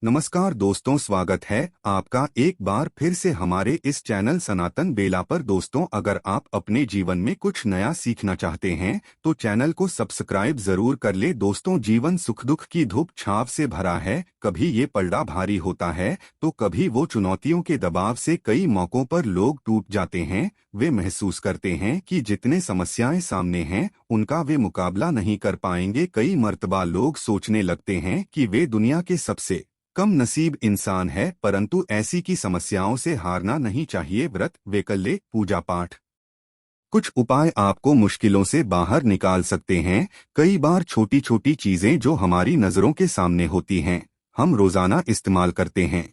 नमस्कार दोस्तों, स्वागत है आपका एक बार फिर से हमारे इस चैनल सनातन बेला पर। दोस्तों, अगर आप अपने जीवन में कुछ नया सीखना चाहते हैं तो चैनल को सब्सक्राइब जरूर कर ले। दोस्तों, जीवन सुख दुख की धूप छाव से भरा है। कभी ये पलड़ा भारी होता है तो कभी वो चुनौतियों के दबाव से कई मौकों पर लोग टूट जाते हैं। वे महसूस करते हैं कि जितने समस्याएं सामने हैं उनका वे मुकाबला नहीं कर पाएंगे। कई मर्तबा लोग सोचने लगते हैं कि वे दुनिया के सबसे कम नसीब इंसान है, परंतु ऐसी की समस्याओं से हारना नहीं चाहिए। व्रत, वैकल्य, पूजा पाठ, कुछ उपाय आपको मुश्किलों से बाहर निकाल सकते हैं। कई बार छोटी छोटी चीजें जो हमारी नजरों के सामने होती हैं, हम रोजाना इस्तेमाल करते हैं,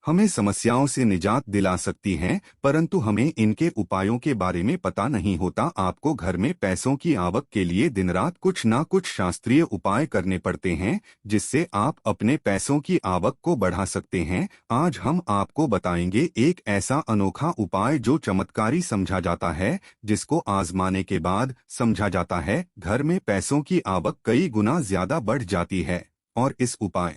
हमें समस्याओं से निजात दिला सकती हैं, परंतु हमें इनके उपायों के बारे में पता नहीं होता। आपको घर में पैसों की आवक के लिए दिन रात कुछ ना कुछ शास्त्रीय उपाय करने पड़ते हैं, जिससे आप अपने पैसों की आवक को बढ़ा सकते हैं। आज हम आपको बताएंगे एक ऐसा अनोखा उपाय जो चमत्कारी समझा जाता है, जिसको आजमाने के बाद समझा जाता है घर में पैसों की आवक कई गुना ज्यादा बढ़ जाती है। और इस उपाय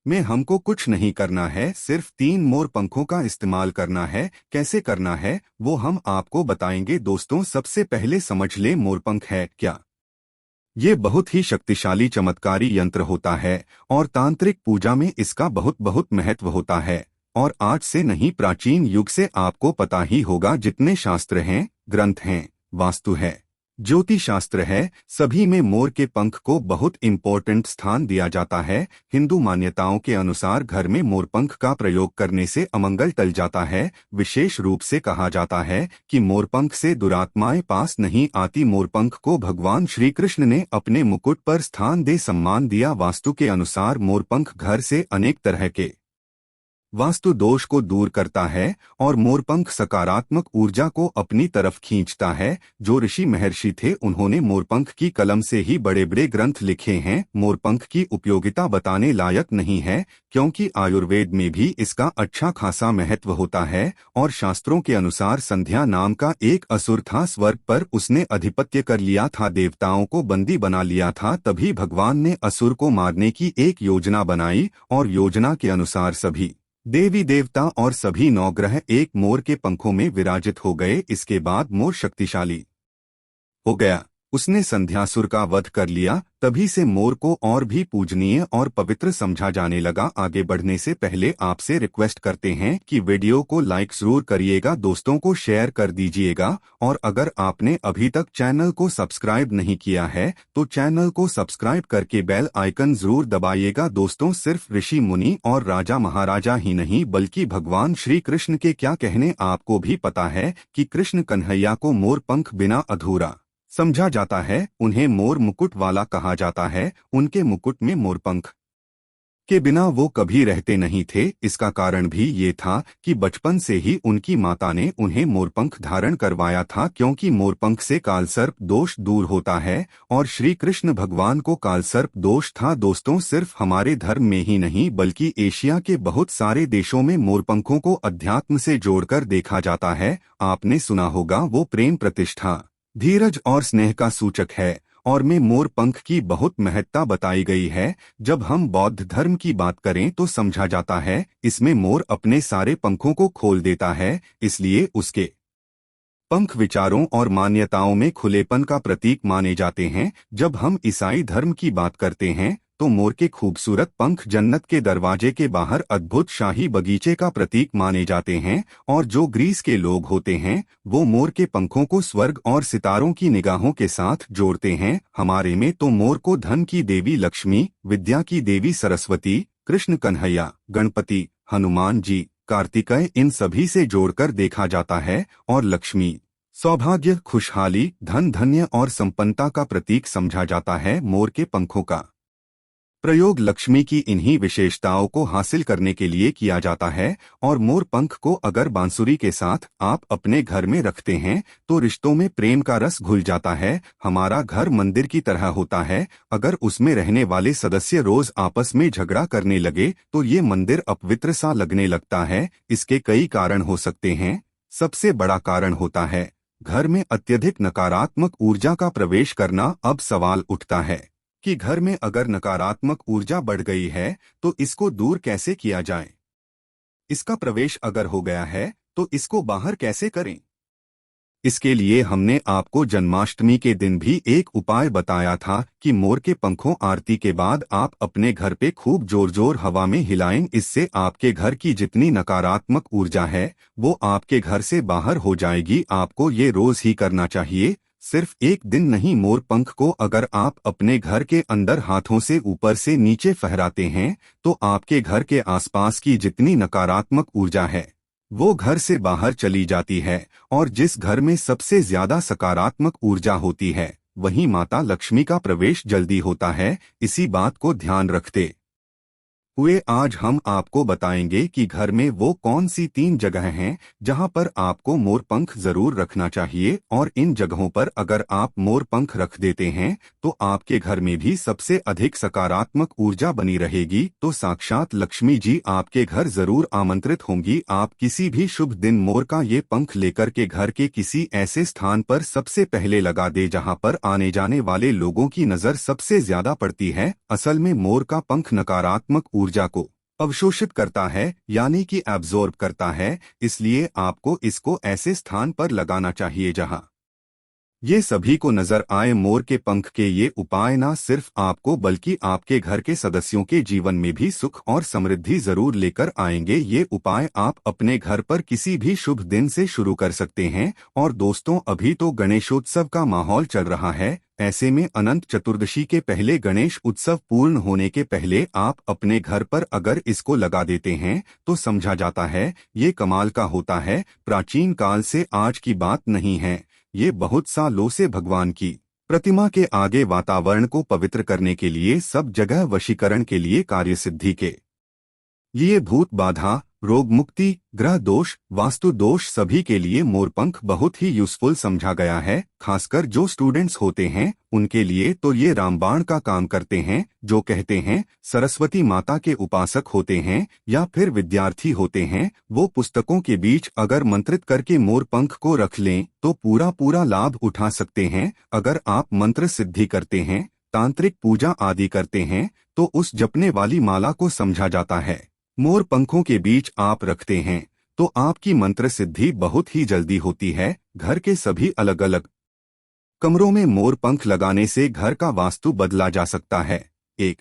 में हमको कुछ नहीं करना है, सिर्फ 3 मोर पंखों का इस्तेमाल करना है। कैसे करना है वो हम आपको बताएंगे। दोस्तों, सबसे पहले समझ ले, मोरपंख है क्या। ये बहुत ही शक्तिशाली चमत्कारी यंत्र होता है और तांत्रिक पूजा में इसका बहुत बहुत महत्व होता है। और आज से नहीं, प्राचीन युग से आपको पता ही होगा, जितने शास्त्र हैं, ग्रंथ हैं, वास्तु है, ज्योतिष शास्त्र है, सभी में मोर के पंख को बहुत इम्पोर्टेंट स्थान दिया जाता है। हिंदू मान्यताओं के अनुसार घर में मोरपंख का प्रयोग करने से अमंगल टल जाता है। विशेष रूप से कहा जाता है कि मोरपंख से दुरात्माएं पास नहीं आती। मोरपंख को भगवान श्री कृष्ण ने अपने मुकुट पर स्थान दे सम्मान दिया। वास्तु के अनुसार मोरपंख घर से अनेक तरह के वास्तु दोष को दूर करता है और मोरपंख सकारात्मक ऊर्जा को अपनी तरफ खींचता है। जो ऋषि महर्षि थे उन्होंने मोरपंख की कलम से ही बड़े बड़े ग्रंथ लिखे हैं। मोरपंख की उपयोगिता बताने लायक नहीं है, क्योंकि आयुर्वेद में भी इसका अच्छा खासा महत्व होता है। और शास्त्रों के अनुसार संध्या नाम का एक असुर था, स्वर्ग पर उसने अधिपत्य कर लिया था, देवताओं को बंदी बना लिया था। तभी भगवान ने असुर को मारने की एक योजना बनाई और योजना के अनुसार सभी देवी देवता और सभी नवग्रह एक मोर के पंखों में विराजित हो गए। इसके बाद मोर शक्तिशाली हो गया, उसने संध्यासुर का वध कर लिया। तभी से मोर को और भी पूजनीय और पवित्र समझा जाने लगा। आगे बढ़ने से पहले आपसे रिक्वेस्ट करते हैं कि वीडियो को लाइक जरूर करिएगा, दोस्तों को शेयर कर दीजिएगा। और अगर आपने अभी तक चैनल को सब्सक्राइब नहीं किया है तो चैनल को सब्सक्राइब करके बेल आइकन जरूर दबाइएगा। दोस्तों, सिर्फ ऋषि मुनि और राजा महाराजा ही नहीं, बल्कि भगवान श्री कृष्ण के क्या कहने आपको भी पता है कि कृष्ण कन्हैया को मोर पंख बिना अधूरा समझा जाता है। उन्हें मोर मुकुट वाला कहा जाता है। उनके मुकुट में मोरपंख के बिना वो कभी रहते नहीं थे। इसका कारण भी ये था कि बचपन से ही उनकी माता ने उन्हें मोरपंख धारण करवाया था, क्योंकि मोरपंख से कालसर्प दोष दूर होता है और श्री कृष्ण भगवान को कालसर्प दोष था। दोस्तों, सिर्फ हमारे धर्म में ही नहीं बल्कि एशिया के बहुत सारे देशों में मोरपंखों को अध्यात्म से जोड़कर देखा जाता है। आपने सुना होगा, वो प्रेम, प्रतिष्ठा, धीरज और स्नेह का सूचक है। और में मोर पंख की बहुत महत्ता बताई गई है। जब हम बौद्ध धर्म की बात करें तो समझा जाता है इसमें मोर अपने सारे पंखों को खोल देता है, इसलिए उसके पंख विचारों और मान्यताओं में खुलेपन का प्रतीक माने जाते हैं। जब हम ईसाई धर्म की बात करते हैं तो मोर के खूबसूरत पंख जन्नत के दरवाजे के बाहर अद्भुत शाही बगीचे का प्रतीक माने जाते हैं। और जो ग्रीस के लोग होते हैं वो मोर के पंखों को स्वर्ग और सितारों की निगाहों के साथ जोड़ते हैं। हमारे में तो मोर को धन की देवी लक्ष्मी, विद्या की देवी सरस्वती, कृष्ण कन्हैया, गणपति, हनुमान जी, कार्तिकेय, इन सभी से जोड़कर देखा जाता है। और लक्ष्मी, सौभाग्य, खुशहाली, धन, धन्य और संपन्नता का प्रतीक समझा जाता है। मोर के पंखों का प्रयोग लक्ष्मी की इन्हीं विशेषताओं को हासिल करने के लिए किया जाता है। और मोर पंख को अगर बांसुरी के साथ आप अपने घर में रखते हैं तो रिश्तों में प्रेम का रस घुल जाता है। हमारा घर मंदिर की तरह होता है। अगर उसमें रहने वाले सदस्य रोज आपस में झगड़ा करने लगे तो ये मंदिर अपवित्र सा लगने लगता है। इसके कई कारण हो सकते हैं। सबसे बड़ा कारण होता है घर में अत्यधिक नकारात्मक ऊर्जा का प्रवेश करना। अब सवाल उठता है, कि घर में अगर नकारात्मक ऊर्जा बढ़ गई है तो इसको दूर कैसे किया जाए। इसका प्रवेश अगर हो गया है तो इसको बाहर कैसे करें। इसके लिए हमने आपको जन्माष्टमी के दिन भी एक उपाय बताया था कि मोर के पंखों आरती के बाद आप अपने घर पे खूब जोर जोर हवा में हिलाएं। इससे आपके घर की जितनी नकारात्मक ऊर्जा है वो आपके घर से बाहर हो जाएगी। आपको ये रोज ही करना चाहिए, सिर्फ एक दिन नहीं। मोर पंख को अगर आप अपने घर के अंदर हाथों से ऊपर से नीचे फहराते हैं तो आपके घर के आसपास की जितनी नकारात्मक ऊर्जा है वो घर से बाहर चली जाती है। और जिस घर में सबसे ज्यादा सकारात्मक ऊर्जा होती है वहीं माता लक्ष्मी का प्रवेश जल्दी होता है। इसी बात को ध्यान रखते हुए आज हम आपको बताएंगे कि घर में वो कौन सी 3 जगह हैं जहां पर आपको मोर पंख जरूर रखना चाहिए, और इन जगहों पर अगर आप मोर पंख रख देते हैं तो आपके घर में भी सबसे अधिक सकारात्मक ऊर्जा बनी रहेगी। तो साक्षात लक्ष्मी जी आपके घर जरूर आमंत्रित होंगी। आप किसी भी शुभ दिन मोर का ये पंख लेकर के घर के किसी ऐसे स्थान पर सबसे पहले लगा दे जहां पर आने जाने वाले लोगों की नजर सबसे ज्यादा पड़ती है। असल में मोर का पंख नकारात्मक ऊर्जा को अवशोषित करता है, यानी कि एब्जॉर्ब करता है। इसलिए आपको इसको ऐसे स्थान पर लगाना चाहिए जहां ये सभी को नजर आए। मोर के पंख के ये उपाय ना सिर्फ आपको बल्कि आपके घर के सदस्यों के जीवन में भी सुख और समृद्धि जरूर लेकर आएंगे। ये उपाय आप अपने घर पर किसी भी शुभ दिन से शुरू कर सकते हैं। और दोस्तों, अभी तो गणेशोत्सव का माहौल चल रहा है, ऐसे में अनंत चतुर्दशी के पहले गणेश उत्सव पूर्ण होने के पहले आप अपने घर पर अगर इसको लगा देते हैं तो समझा जाता है ये कमाल का होता है। प्राचीन काल से आज की बात नहीं है, ये बहुत सालों से भगवान की प्रतिमा के आगे वातावरण को पवित्र करने के लिए, सब जगह वशीकरण के लिए, कार्य सिद्धि के लिए, भूत बाधा, रोग मुक्ति, ग्रह दोष, वास्तु दोष, सभी के लिए मोरपंख बहुत ही यूजफुल समझा गया है। खासकर जो स्टूडेंट्स होते हैं उनके लिए तो ये रामबाण का काम करते हैं। जो कहते हैं सरस्वती माता के उपासक होते हैं या फिर विद्यार्थी होते हैं, वो पुस्तकों के बीच अगर मंत्रित करके मोरपंख को रख लें तो पूरा पूरा लाभ उठा सकते हैं। अगर आप मंत्र सिद्धि करते हैं, तांत्रिक पूजा आदि करते हैं तो उस जपने वाली माला को समझा जाता है मोर पंखों के बीच आप रखते हैं तो आपकी मंत्र सिद्धि बहुत ही जल्दी होती है। घर के सभी अलग अलग कमरों में मोर पंख लगाने से घर का वास्तु बदला जा सकता है। 1.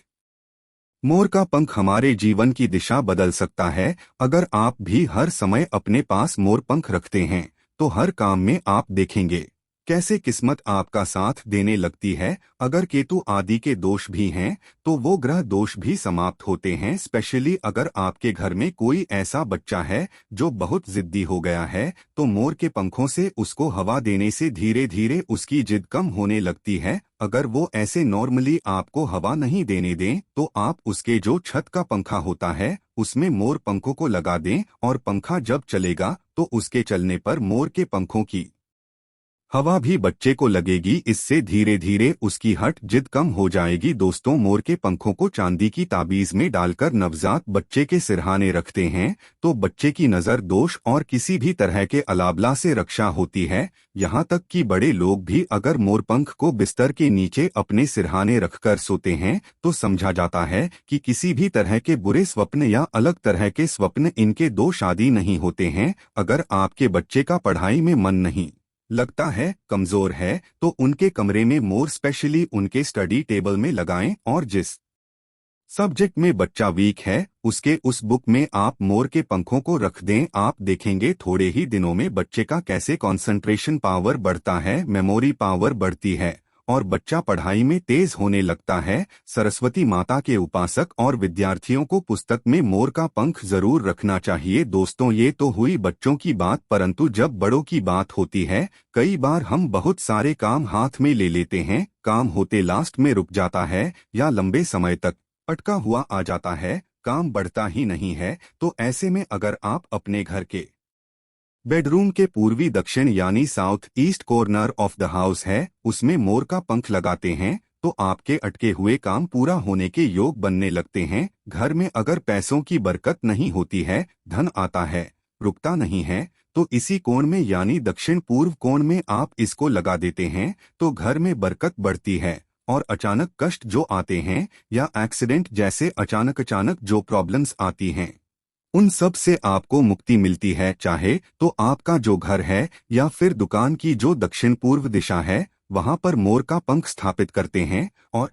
मोर का पंख हमारे जीवन की दिशा बदल सकता है। अगर आप भी हर समय अपने पास मोर पंख रखते हैं तो हर काम में आप देखेंगे कैसे किस्मत आपका साथ देने लगती है। अगर केतु आदि के दोष भी हैं तो वो ग्रह दोष भी समाप्त होते हैं। स्पेशली अगर आपके घर में कोई ऐसा बच्चा है जो बहुत जिद्दी हो गया है तो मोर के पंखों से उसको हवा देने से धीरे धीरे उसकी जिद कम होने लगती है। अगर वो ऐसे नॉर्मली आपको हवा नहीं देने दें तो आप उसके जो छत का पंखा होता है उसमें मोर पंखों को लगा दें, और पंखा जब चलेगा तो उसके चलने पर मोर के पंखों की हवा भी बच्चे को लगेगी। इससे धीरे धीरे उसकी हट जिद कम हो जाएगी। दोस्तों, मोर के पंखों को चांदी की ताबीज में डालकर नवजात बच्चे के सिरहाने रखते हैं तो बच्चे की नजर दोष और किसी भी तरह के अलाबला से रक्षा होती है। यहाँ तक कि बड़े लोग भी अगर मोरपंख को बिस्तर के नीचे अपने सिरहाने रखकर सोते हैं तो समझा जाता है कि किसी भी तरह के बुरे स्वप्न या अलग तरह के स्वप्न इनके दोष आदि नहीं होते हैं। अगर आपके बच्चे का पढ़ाई में मन नहीं लगता है, कमजोर है, तो उनके कमरे में मोर स्पेशली उनके स्टडी टेबल में लगाएं, और जिस सब्जेक्ट में बच्चा वीक है उसके उस बुक में आप मोर के पंखों को रख दें। आप देखेंगे थोड़े ही दिनों में बच्चे का कैसे कंसंट्रेशन पावर बढ़ता है, मेमोरी पावर बढ़ती है और बच्चा पढ़ाई में तेज होने लगता है। सरस्वती माता के उपासक और विद्यार्थियों को पुस्तक में मोर का पंख जरूर रखना चाहिए। दोस्तों, ये तो हुई बच्चों की बात, परंतु जब बड़ों की बात होती है कई बार हम बहुत सारे काम हाथ में ले लेते हैं, काम होते लास्ट में रुक जाता है या लंबे समय तक अटका हुआ आ जाता है, काम बढ़ता ही नहीं है। तो ऐसे में अगर आप अपने घर के बेडरूम के पूर्वी दक्षिण यानी south east corner of the house है उसमें मोर का पंख लगाते हैं तो आपके अटके हुए काम पूरा होने के योग बनने लगते हैं। घर में अगर पैसों की बरकत नहीं होती है, धन आता है रुकता नहीं है, तो इसी कोण में यानी दक्षिण पूर्व कोण में आप इसको लगा देते हैं तो घर में बरकत बढ़ती है और अचानक कष्ट जो आते हैं या एक्सीडेंट जैसे अचानक अचानक जो प्रॉब्लम्स आती हैं, उन सब से आपको मुक्ति मिलती है। चाहे तो आपका जो घर है या फिर दुकान की जो दक्षिण पूर्व दिशा है, वहां पर मोर का पंख स्थापित करते हैं। और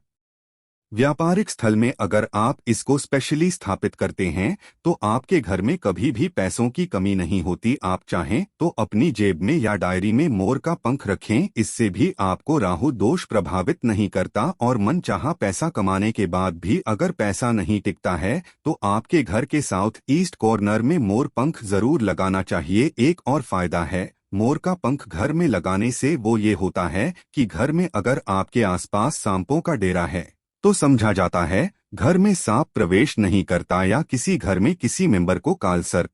व्यापारिक स्थल में अगर आप इसको स्पेशली स्थापित करते हैं तो आपके घर में कभी भी पैसों की कमी नहीं होती। आप चाहें तो अपनी जेब में या डायरी में मोर का पंख रखें, इससे भी आपको राहु दोष प्रभावित नहीं करता। और मन चाहा पैसा कमाने के बाद भी अगर पैसा नहीं टिकता है तो आपके घर के साउथ ईस्ट कॉर्नर में मोर पंख जरूर लगाना चाहिए। एक और फायदा है मोर का पंख घर में लगाने से, वो ये होता है कि घर में अगर आपके आसपास सांपों का डेरा है तो समझा जाता है घर में सांप प्रवेश नहीं करता, या किसी घर में किसी मेंबर को कालसर्प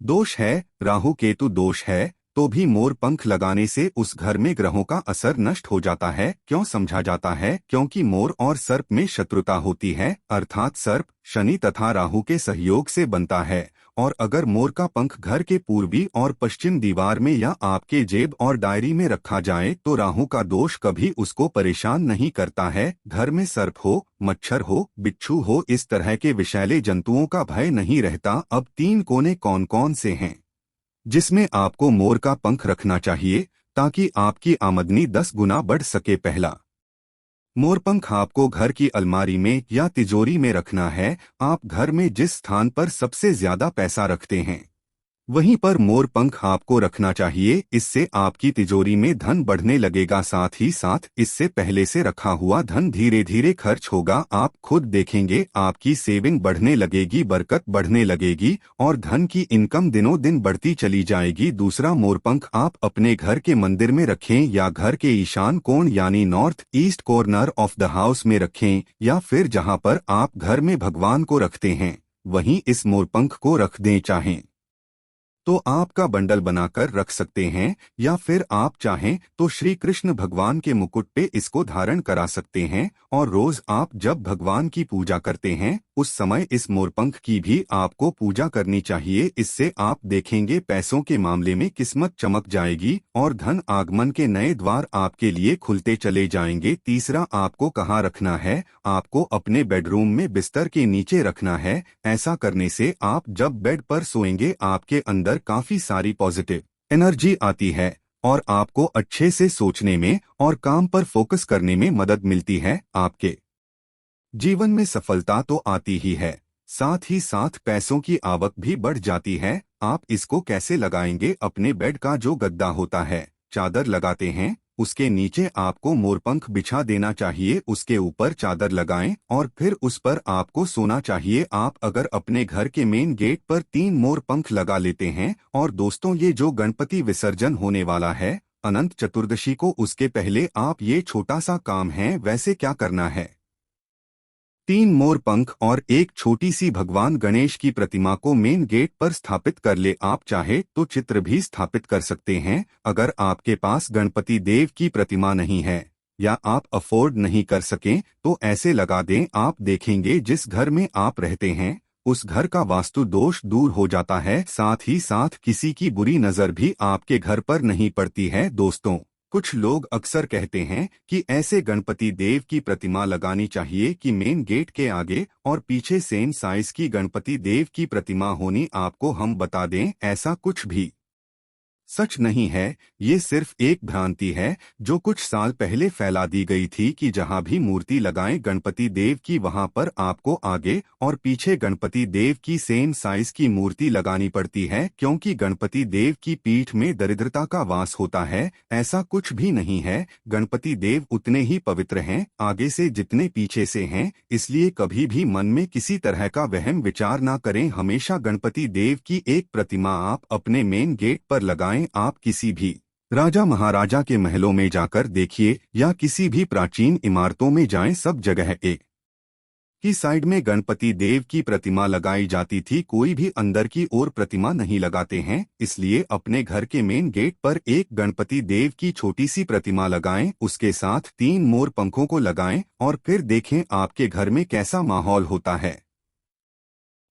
दोष है, राहु केतु दोष है, तो भी मोर पंख लगाने से उस घर में ग्रहों का असर नष्ट हो जाता है। क्यों समझा जाता है? क्योंकि मोर और सर्प में शत्रुता होती है, अर्थात सर्प शनि तथा राहु के सहयोग से बनता है। और अगर मोर का पंख घर के पूर्वी और पश्चिम दीवार में या आपके जेब और डायरी में रखा जाए तो राहु का दोष कभी उसको परेशान नहीं करता है। घर में सर्प हो, मच्छर हो, बिच्छू हो, इस तरह के विषैले जंतुओं का भय नहीं रहता। अब 3 कोने कौन कौन से हैं जिसमें आपको मोर का पंख रखना चाहिए ताकि आपकी आमदनी 10 गुना बढ़ सके? पहला, मोरपंख आपको घर की अलमारी में या तिजोरी में रखना है। आप घर में जिस स्थान पर सबसे ज्यादा पैसा रखते हैं वहीं पर मोर पंख आपको रखना चाहिए। इससे आपकी तिजोरी में धन बढ़ने लगेगा, साथ ही साथ इससे पहले से रखा हुआ धन धीरे धीरे खर्च होगा। आप खुद देखेंगे आपकी सेविंग बढ़ने लगेगी, बरकत बढ़ने लगेगी और धन की इनकम दिनों दिन बढ़ती चली जाएगी। दूसरा, मोरपंख आप अपने घर के मंदिर में रखें या घर के ईशान कोण यानी north east corner of the house में रखें, या फिर जहां पर आप घर में भगवान को रखते हैं वहीं इस मोरपंख को रख दें। चाहें तो आपका बंडल बनाकर रख सकते हैं, या फिर आप चाहें तो श्री कृष्ण भगवान के मुकुट पे इसको धारण करा सकते हैं। और रोज आप जब भगवान की पूजा करते हैं उस समय इस मोरपंख की भी आपको पूजा करनी चाहिए। इससे आप देखेंगे पैसों के मामले में किस्मत चमक जाएगी और धन आगमन के नए द्वार आपके लिए खुलते चले जाएंगे। तीसरा, आपको कहाँ रखना है? आपको अपने बेडरूम में बिस्तर के नीचे रखना है। ऐसा करने से आप जब बेड पर सोएंगे आपके अंदर काफी सारी पॉजिटिव एनर्जी आती है और आपको अच्छे से सोचने में और काम पर फोकस करने में मदद मिलती है। आपके जीवन में सफलता तो आती ही है, साथ ही साथ पैसों की आवक भी बढ़ जाती है। आप इसको कैसे लगाएंगे? अपने बेड का जो गद्दा होता है, चादर लगाते हैं, उसके नीचे आपको मोरपंख बिछा देना चाहिए। उसके ऊपर चादर लगाएं और फिर उस पर आपको सोना चाहिए। आप अगर अपने घर के मेन गेट पर 3 मोरपंख लगा लेते हैं, और दोस्तों ये जो गणपति विसर्जन होने वाला है अनंत चतुर्दशी को, उसके पहले आप ये छोटा सा काम है। वैसे क्या करना है? 3 मोर पंख और एक छोटी सी भगवान गणेश की प्रतिमा को मेन गेट पर स्थापित कर ले। आप चाहे तो चित्र भी स्थापित कर सकते हैं। अगर आपके पास गणपति देव की प्रतिमा नहीं है या आप अफोर्ड नहीं कर सकें तो ऐसे लगा दें। आप देखेंगे जिस घर में आप रहते हैं उस घर का वास्तु दोष दूर हो जाता है, साथ ही साथ किसी की बुरी नजर भी आपके घर पर नहीं पड़ती है। दोस्तों, कुछ लोग अक्सर कहते हैं कि ऐसे गणपति देव की प्रतिमा लगानी चाहिए कि मेन गेट के आगे और पीछे सेम साइज की गणपति देव की प्रतिमा होनी। आपको हम बता दें, ऐसा कुछ भी सच नहीं है। ये सिर्फ एक भ्रांति है जो कुछ साल पहले फैला दी गई थी कि जहां भी मूर्ति लगाएं गणपति देव की, वहां पर आपको आगे और पीछे गणपति देव की सेम साइज की मूर्ति लगानी पड़ती है, क्योंकि गणपति देव की पीठ में दरिद्रता का वास होता है। ऐसा कुछ भी नहीं है। गणपति देव उतने ही पवित्र हैं आगे से जितने पीछे से हैं, इसलिए कभी भी मन में किसी तरह का वहम विचार ना करें। हमेशा गणपति देव की एक प्रतिमा आप अपने मेन गेट पर लगाएं। आप किसी भी राजा महाराजा के महलों में जाकर देखिए या किसी भी प्राचीन इमारतों में जाएं, सब जगह एक ही साइड में गणपति देव की प्रतिमा लगाई जाती थी। कोई भी अंदर की ओर प्रतिमा नहीं लगाते हैं, इसलिए अपने घर के मेन गेट पर एक गणपति देव की छोटी सी प्रतिमा लगाएं, उसके साथ 3 मोर पंखों को लगाएं और फिर देखें आपके घर में कैसा माहौल होता है।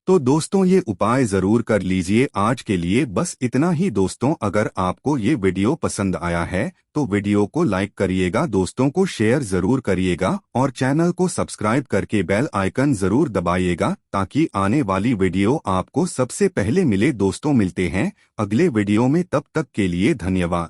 तो दोस्तों ये उपाय जरूर कर लीजिए। आज के लिए बस इतना ही दोस्तों। अगर आपको ये वीडियो पसंद आया है तो वीडियो को लाइक करिएगा, दोस्तों को शेयर जरूर करिएगा और चैनल को सब्सक्राइब करके बेल आइकन जरूर दबाइएगा ताकि आने वाली वीडियो आपको सबसे पहले मिले। दोस्तों मिलते हैं अगले वीडियो में, तब तक के लिए धन्यवाद।